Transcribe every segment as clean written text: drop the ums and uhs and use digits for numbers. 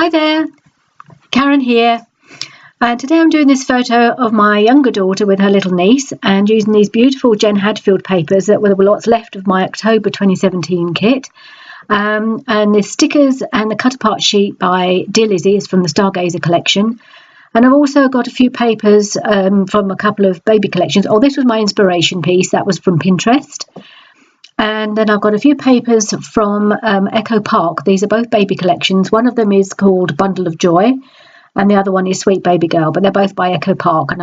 Hi there, Karen here. And today I'm doing this photo of my younger daughter with her little niece and using these beautiful Jen Hadfield papers that were what's left of my October 2017 kit. And the stickers and the cut apart sheet by Dear Lizzy is from the Stargazer collection. And I've also got a few papers from a couple of baby collections. Oh, this was my inspiration piece. That was from Pinterest. And then I've got a few papers from Echo Park. These are both baby collections. One of them is called Bundle of Joy, and the other one is Sweet Baby Girl. But they're both by Echo Park, and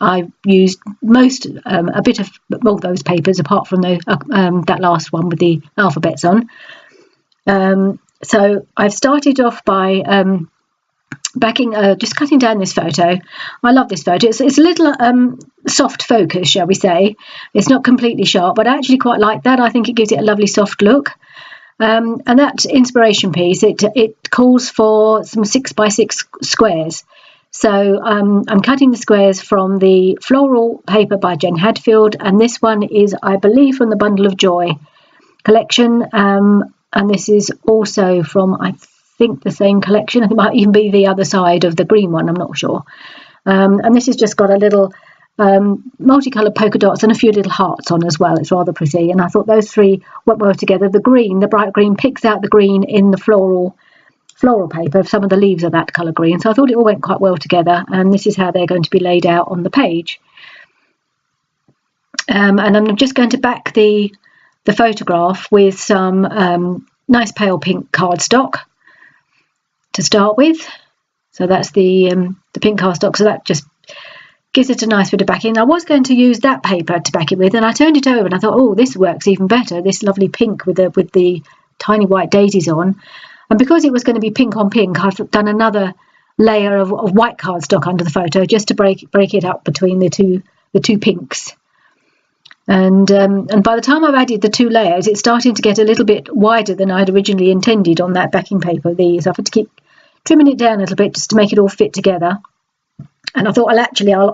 I used a bit of all those papers, apart from that last one with the alphabets on. So I've started off by just cutting down this photo. I love this photo. It's a little soft focus, shall we say. It's not completely sharp, but I actually quite like that. I think it gives it a lovely soft look. And that inspiration piece, it calls for some 6x6 squares. So I'm cutting the squares from the floral paper by Jen Hadfield, and this one is, I believe, from the Bundle of Joy collection, and this is also from, I think, the same collection. I think it might even be the other side of the green one, I'm not sure. And this has just got a little multicolored polka dots and a few little hearts on as well. It's rather pretty, and I thought those three went well together. The green, the bright green, picks out the green in the floral paper. Some of the leaves are that colour green, so I thought it all went quite well together, and this is how they're going to be laid out on the page. And I'm just going to back the photograph with some nice pale pink cardstock to start with. So that's the pink cardstock, so that just gives it a nice bit of backing. I was going to use that paper to back it with, and I turned it over and I thought, oh, this works even better, this lovely pink with the tiny white daisies on. And because it was going to be pink on pink, I've done another layer of white cardstock under the photo just to break it up between the two pinks. And by the time I've added the two layers, it's starting to get a little bit wider than I'd originally intended on that backing paper of these. I've had to keep trimming it down a little bit just to make it all fit together. And I thought,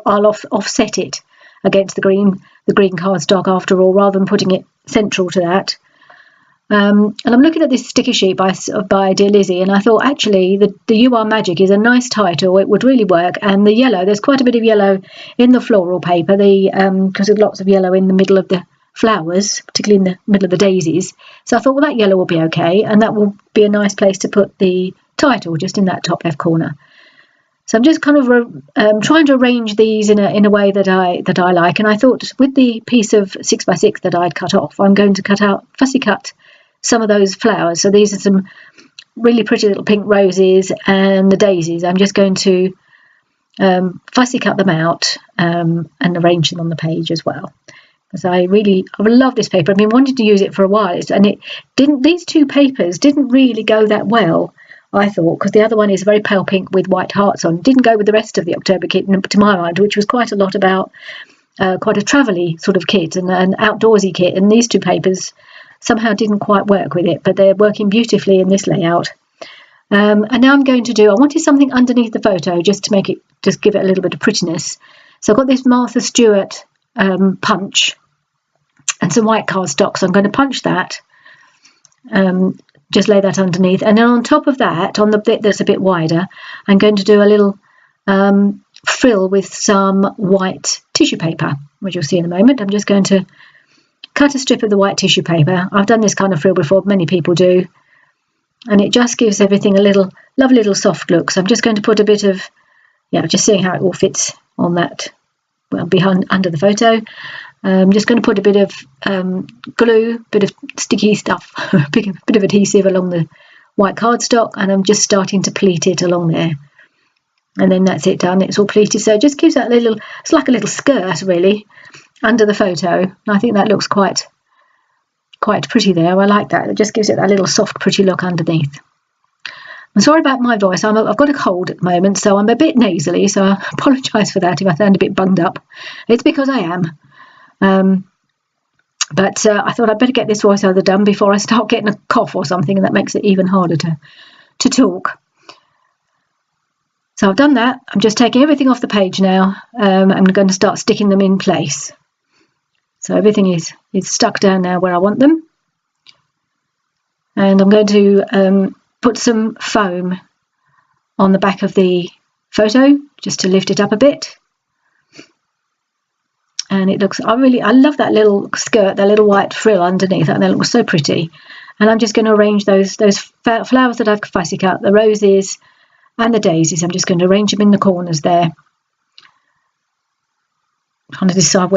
I'll offset it against the green cardstock after all, rather than putting it central to that. And I'm looking at this sticker sheet by Dear Lizzy, and I thought, actually, the You Are Magic is a nice title. It would really work. And the yellow, there's quite a bit of yellow in the floral paper, because there's lots of yellow in the middle of the flowers, particularly in the middle of the daisies. So I thought, well, that yellow will be okay, and that will be a nice place to put the title, just in that top left corner. So I'm just kind of trying to arrange these in a way that I like. And I thought, with the piece of 6x6 that I'd cut off, I'm going to fussy cut some of those flowers. So these are some really pretty little pink roses and the daisies. I'm just going to fussy cut them out and arrange them on the page as well, because I love this paper. I've been wanting to use it for a while, and these two papers didn't really go that well, I thought, because the other one is very pale pink with white hearts on. It didn't go with the rest of the October kit, to my mind, which was quite a lot about quite a travel-y sort of kit and an outdoorsy kit, and these two papers somehow didn't quite work with it, but they're working beautifully in this layout. And now I'm going to I wanted something underneath the photo just to give it a little bit of prettiness. So I've got this Martha Stewart punch and some white cardstock, so I'm going to punch that, just lay that underneath, and then on top of that, on the bit that's a bit wider, I'm going to do a little frill with some white tissue paper, which you'll see in a moment. I'm just going to cut a strip of the white tissue paper. I've done this kind of frill before, many people do, and it just gives everything a lovely little soft look. So I'm just going to put a bit of, just seeing how it all fits on that, behind under the photo. I'm just going to put a bit of glue, bit of sticky stuff, a bit of adhesive along the white cardstock, and I'm just starting to pleat it along there. And then that's it done. It's all pleated, so it just gives that it's like a little skirt really under the photo. And I think that looks quite pretty there. I like that. It just gives it that little soft, pretty look underneath. I'm sorry about my voice. I've got a cold at the moment, so I'm a bit nasally, so I apologise for that if I sound a bit bunged up. It's because I am. But I thought I'd better get this voiceover done before I start getting a cough or something, and that makes it even harder to talk. So I've done that. I'm just taking everything off the page now. I'm going to start sticking them in place. So everything is stuck down now where I want them. And I'm going to put some foam on the back of the photo just to lift it up a bit. And it looks, I love that little skirt, that little white frill underneath, and that looks so pretty. And I'm just going to arrange those flowers that I've fussy cut, the roses and the daisies. I'm just going to arrange them in the corners there. Trying to decide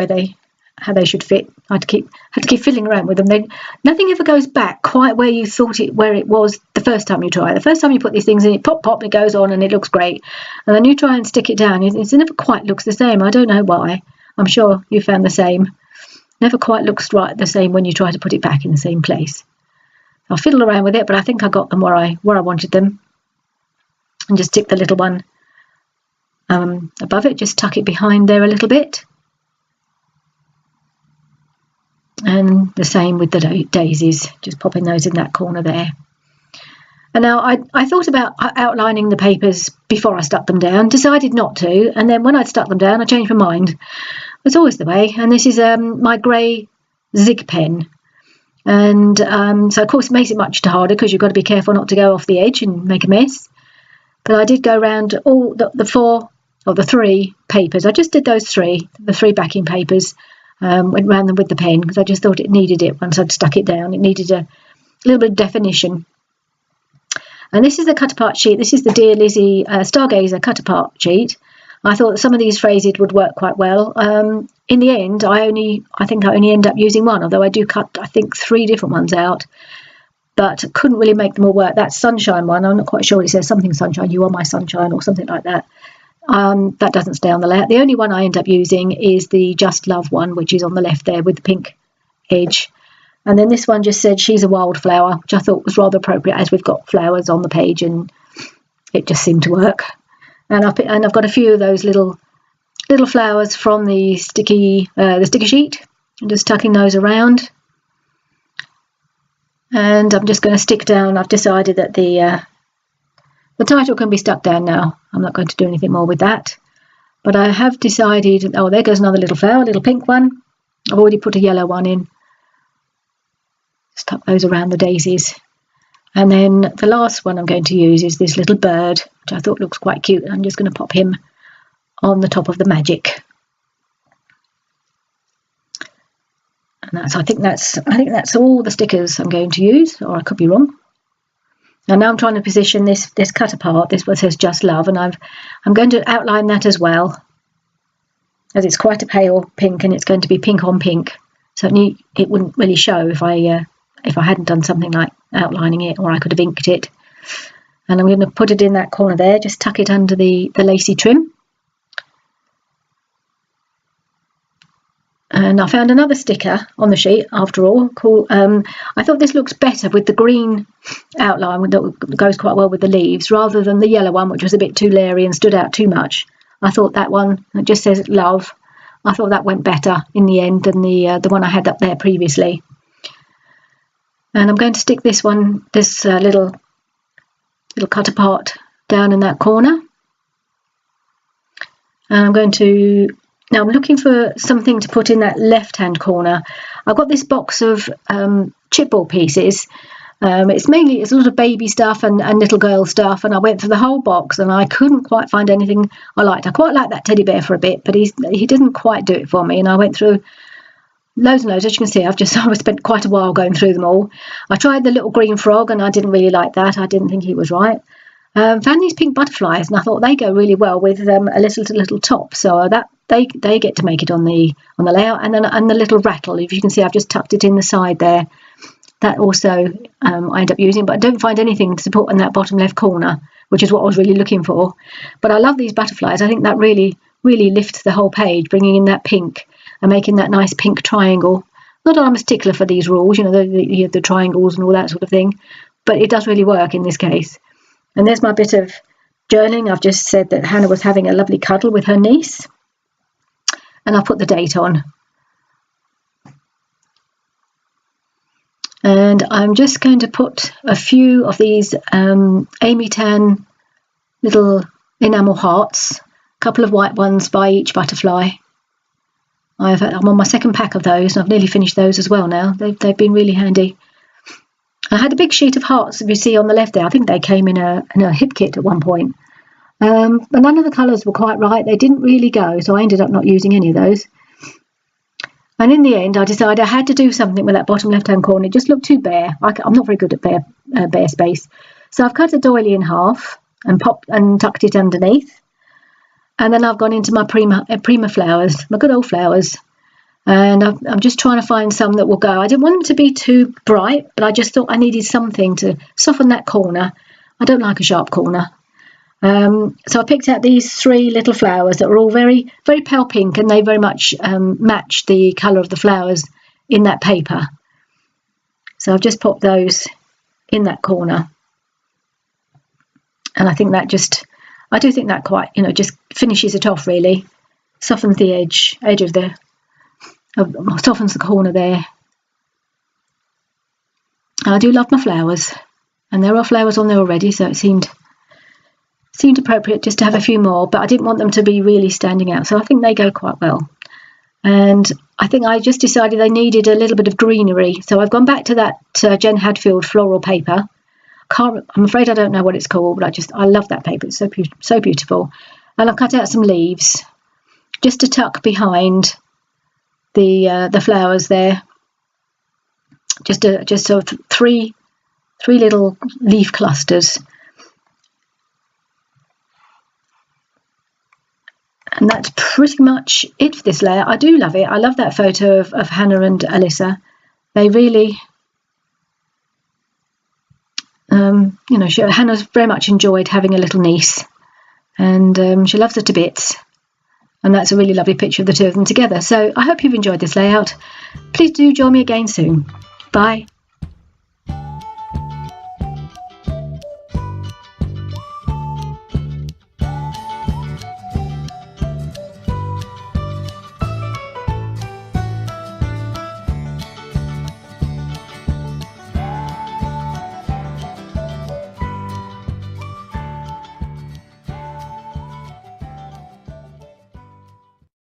how they should fit. I had to keep fiddling around with them. Nothing ever goes back quite where you thought where it was the first time you try. The first time you put these things in, it pop, it goes on and it looks great. And then you try and stick it down, it never quite looks the same. I don't know why. I'm sure you found the same. Never quite looks right the same when you try to put it back in the same place. I'll fiddle around with it, but I think I got them where I wanted them. And just stick the little one above it, just tuck it behind there a little bit. And the same with the daisies, just popping those in that corner there. And now I thought about outlining the papers before I stuck them down, decided not to, and then when I'd stuck them down I changed my mind. It's always the way. And this is my grey zig pen, and so of course it makes it much harder because you've got to be careful not to go off the edge and make a mess. But I did go around all the three papers. I just did those the three backing papers. Went round them with the pen because I just thought it needed it once I'd stuck it down. It needed a little bit of definition. And this is the cut-apart sheet. This is the Dear Lizzy Stargazer cut-apart sheet. I thought that some of these phrases would work quite well. In the end, I think I only end up using one, although I do cut, I think, 3 different ones out. But couldn't really make them all work. That sunshine one, I'm not quite sure. It says something sunshine, you are my sunshine, or something like that. That doesn't stay on the layout. The only one I end up using is the Just Love one, which is on the left there with the pink edge. And then this one just said she's a wildflower, which I thought was rather appropriate as we've got flowers on the page, and it just seemed to work. And I've got a few of those little flowers from the sticky sheet. I'm just tucking those around. And I'm just going to stick down. I've decided that the title can be stuck down now. I'm not going to do anything more with that. But I have decided, oh, there goes another little flower, a little pink one. I've already put a yellow one in. Just tuck those around the daisies. And then the last one I'm going to use is this little bird, which I thought looks quite cute. I'm just going to pop him on the top of the magic. And I think that's all the stickers I'm going to use, or I could be wrong. And now I'm trying to position this cut apart. This one says Just Love, and I'm going to outline that as well, as it's quite a pale pink and it's going to be pink on pink. So it wouldn't really show if I hadn't done something like outlining it, or I could have inked it. And I'm going to put it in that corner there, just tuck it under the lacy trim. And I found another sticker on the sheet after all. Cool. I thought this looks better with the green outline that goes quite well with the leaves, rather than the yellow one, which was a bit too leery and stood out too much. I thought that one, it just says love, I thought that went better in the end than the one I had up there previously. And I'm going to stick this little cut apart down in that corner. And now I'm looking for something to put in that left-hand corner. I've got this box of chipboard pieces. It's a lot of baby stuff and little girl stuff, and I went through the whole box and I couldn't quite find anything I liked. I quite liked that teddy bear for a bit, but he didn't quite do it for me, and I went through loads and loads. As you can see, I've spent quite a while going through them all. I tried the little green frog and I didn't really like that. I didn't think he was right. Found these pink butterflies, and I thought they go really well with a little top, so that they get to make it on the layout. And the little rattle, if you can see, I've just tucked it in the side there. That also I end up using, but I don't find anything to put in that bottom left corner, which is what I was really looking for. But I love these butterflies. I think that really lifts the whole page, bringing in that pink and making that nice pink triangle. Not that I'm a stickler for these rules, the triangles and all that sort of thing, but it does really work in this case. And there's my bit of journaling. I've just said that Hannah was having a lovely cuddle with her niece, and I put the date on. And I'm just going to put a few of these Amy Tan little enamel hearts, a couple of white ones by each butterfly. I'm on my second pack of those, and I've nearly finished those as well now. They've been really handy. I had a big sheet of hearts, if you see on the left there. I think they came in a hip kit at one point. But none of the colours were quite right. They didn't really go, so I ended up not using any of those. And in the end, I decided I had to do something with that bottom left-hand corner. It just looked too bare. I'm not very good at bare space. So I've cut a doily in half and tucked it underneath. And then I've gone into my Prima flowers, my good old flowers. And I'm just trying to find some that will go. I didn't want them to be too bright, but I just thought I needed something to soften that corner. I don't like a sharp corner. So I picked out these 3 little flowers that were all very, very pale pink, and they very much match the colour of the flowers in that paper. So I've just popped those in that corner. And I think that I do think that quite, just finishes it off really. Softens the edge of softens the corner there. And I do love my flowers. And there are flowers on there already, so it seemed appropriate just to have a few more, but I didn't want them to be really standing out, so I think they go quite well. And I think I just decided they needed a little bit of greenery, so I've gone back to that Jen Hadfield floral paper. I'm afraid I don't know what it's called, but I love that paper. It's so beautiful. And I've cut out some leaves just to tuck behind the flowers there. Just sort of three little leaf clusters. And that's pretty much it for this layer. I do love it. I love that photo of Hannah and Alyssa. They really, Hannah's very much enjoyed having a little niece, and she loves her to bits. And that's a really lovely picture of the 2 of them together. So I hope you've enjoyed this layout. Please do join me again soon. Bye.